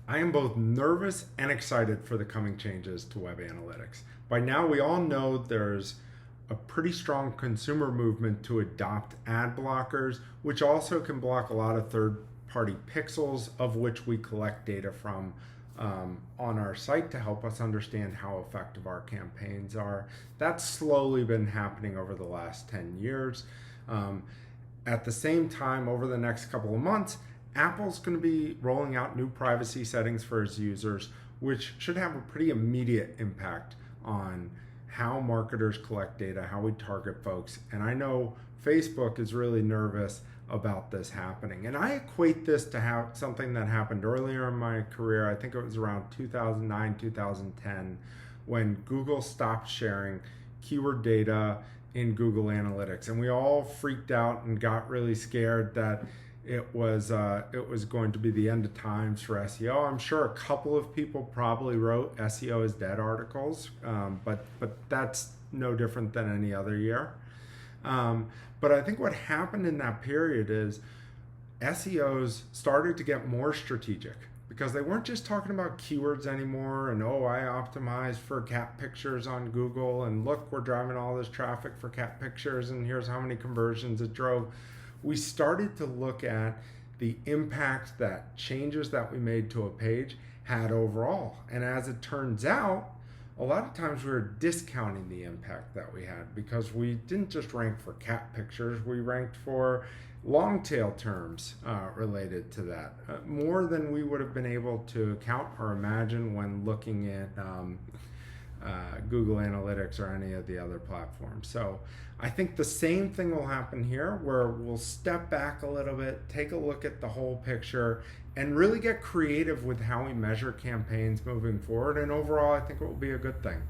I am both nervous and excited for the coming changes to web analytics. By now, we all know there's a pretty strong consumer movement to adopt ad blockers, which also can block a lot of third party pixels of which we collect data from on our site to help us understand how effective our campaigns are. That's slowly been happening over the last 10 years. At the same time, over the next couple of months, Apple's going to be rolling out new privacy settings for its users, which should have a pretty immediate impact on how marketers collect data, how we target folks. And I know Facebook is really nervous about this happening. And I equate this to something that happened earlier in my career. I think it was around 2009, 2010, when Google stopped sharing keyword data in Google Analytics. And we all freaked out and got really scared that it was going to be the end of times for SEO. I'm sure a couple of people probably wrote SEO is dead articles, but that's no different than any other year. But I think what happened in that period is SEOs started to get more strategic because they weren't just talking about keywords anymore and, oh, I optimized for cat pictures on Google and look, we're driving all this traffic for cat pictures and here's how many conversions it drove. We started to look at the impact that changes that we made to a page had overall. And as it turns out, a lot of times we were discounting the impact that we had because we didn't just rank for cat pictures, we ranked for long tail terms related to that, more than we would have been able to count or imagine when looking at Google Analytics or any of the other platforms. So I think the same thing will happen here where we'll step back a little bit, take a look at the whole picture, and really get creative with how we measure campaigns moving forward. And overall, I think it will be a good thing.